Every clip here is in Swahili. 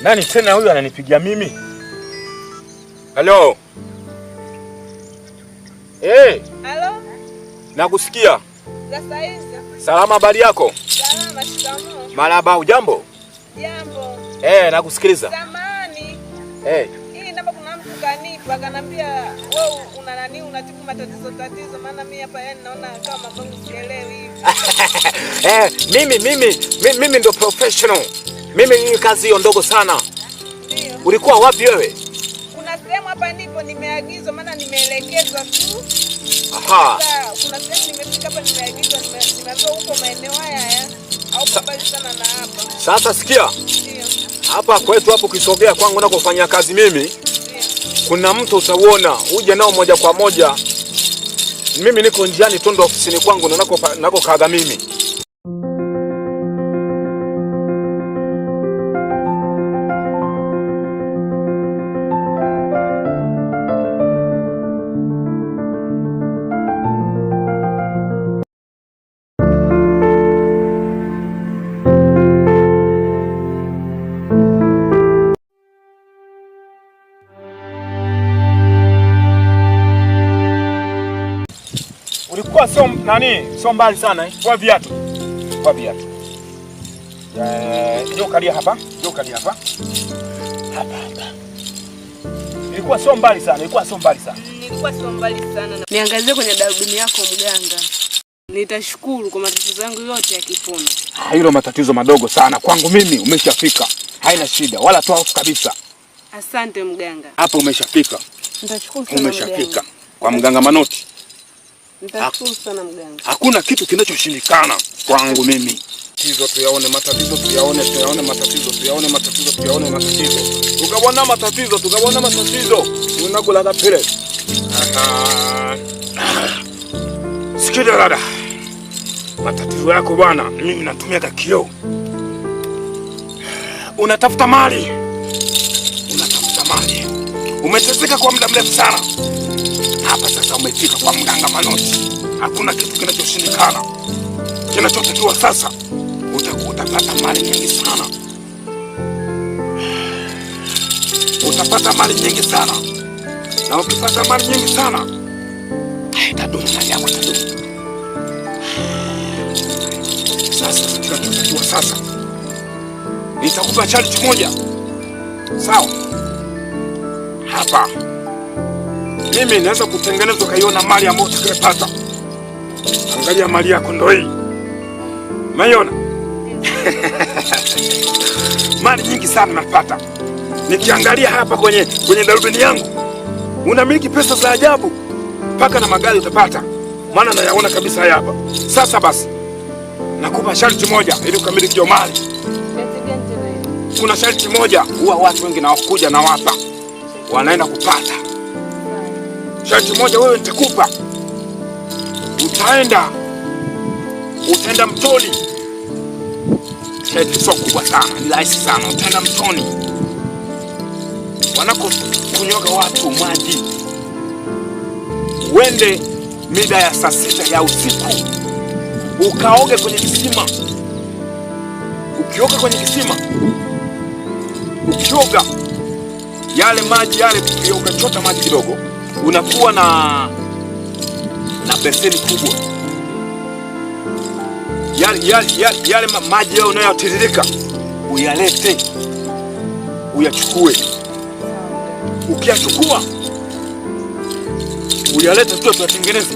Nani tena huyu ananipigia mimi? Halo. Halo. Nakusikia. Sasa hizi. Salama, habari yako? Salama, shikamoo. Marhaba, hujambo? Jambo. Nakusikiliza. Samani. Hii namba kuna mtu kanipa akaniambia wewe una nani unatibu matatizo maana mimi hapa yani naona kama mambo sielewi hivi. Mimi ndo professional. Mimi ni kazi hiyo ndogo sana. Ndio. Ulikuwa wapi wewe? Kuna sehemu hapa nipo nimeagizwa maana nimeelekezwa tu. Aha. Kuna sehemu nimefika hapa nimeagizwa nimeambiwa huko maeneo haya au mbali sana na hapa. Sasa sikia. Ndio. Hapa kwetu hapo ukisogea kwangu na kufanya kazi mimi. Ndio. Kuna mtu utauona, uje nao moja kwa moja. Mimi niko njiani tondo ofisini kwangu na nako kaga mimi. Ulikuwa sio mbali sana Kwa viatu. Njoo kalia hapa. Hapa. Ilikuwa sio mbali sana. Nilikuwa sio mbali sana. Niangazie kwenye darubini yako mganga. Nitashukuru kwa matatizo yangu yote yakipona. Hilo matatizo madogo sana. Kwangu mimi umeshafika. Haina shida wala toa hofu kabisa. Asante mganga. Hapo umeshafika. Nitashukuru sana. Umeshafika. Kwa mganga Manoti. Nitashukuru sana mganga. Hakuna kitu kinachoshindikana kwangu mimi. Tuyaone matatizo, tuyaone matatizo. Tukabona matatizo. Unakula pile. Sikia dada. Matatizo yako bwana, mimi natumia kioo. Unatafuta mali. Umeteseka kwa muda mrefu sana. Hapa sasa umefika kwa mganga Manoti. Hakuna kitu kinachoshindikana. Kinachotakiwa sasa utapata mali nyingi sana. Na ukipata mali nyingi sana, itadumu mali yako itadumu. Sasa kinachotakiwa sasa, nitakupa challenge moja. Sawa? Hapa mimi naweza kutengeneza kaiona mali ambayo utakayopata. Angalia mali yako ndio hii. Umeiona? Mali nyingi sana napata. Nikiangalia hapa kwenye darubini yangu, unamiliki pesa za ajabu. Paka na magari utapata. Maana nayaona kabisa hapa. Sasa basi, nakupa sharti moja ili ukamiliki hiyo mali. Kuna sharti moja, huwa watu wengi na wakuja na wapa wanaenda kupata. Sharti moja wewe nitakupa. Utaenda mtoni. Sharti sio kubwa sana, ni rahisi sana. Utaenda mtoni. Wanako kunyoga watu maji. Uende mida ya saa 6 ya usiku. Ukaoge kwenye kisima. Ukioga kwenye kisima. Ukioga yale maji yale, ukachota maji kidogo, unakuwa na beseni kubwa. Yale maji yao unayotiririka uyalete, uyachukue. Ukiachukua uyalete tu tuyatengeneze.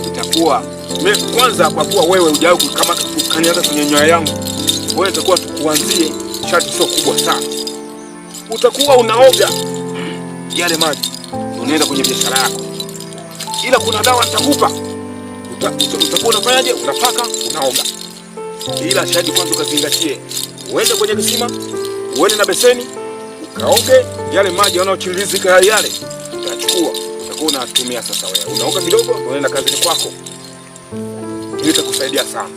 Itakuwa kwanza, kwa kuwa wewe hujawahi kama kanianza kwenye nyoya yangu, wewe itakuwa tukuanzie sharti sio kubwa sana. Utakuwa unaoga yale maji, unaenda kwenye biashara yako. Ila kuna dawa nitakupa. Utakuwa unafanyaje? Unapaka, unaoga. Ila shahidi kwanza ukazingatie. Uende kwenye kisima, uende na beseni, ukaoge yale maji yanayochirizika yale. Utachukua, utakuwa unatumia sasa wewe. Unaoga kidogo, unaenda kazini kwako. Hii itakusaidia sana.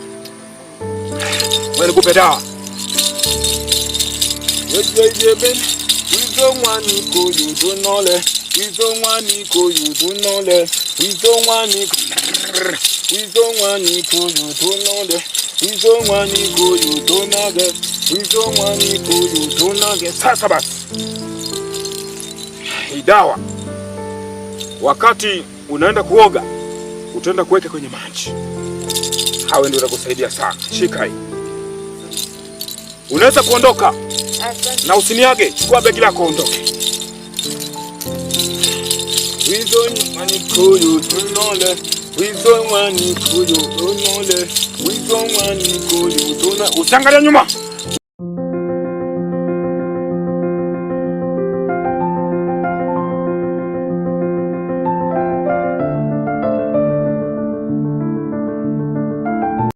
Wewe nikupe dawa. Yejebe. Wizo mwani ko yudo nole. Wizo mwani ko yudo nole. Wizo mwani ko yudo nole. Wizo mwani ko yudo nole. wizo mwani kuyu tunage. Sasa basi, hii dawa wakati unaenda kuoga utaenda kuweka kwenye maji. Hawe ndio utakusaidia sana. Shika hii. Unaweza kuondoka. Na usiniage, chukua begi lako ondoke. Wizo mwani kuyu tunole, wizo mwani kuyu tunole, wizo mwani kuyu tunole. Usiangalie nyuma.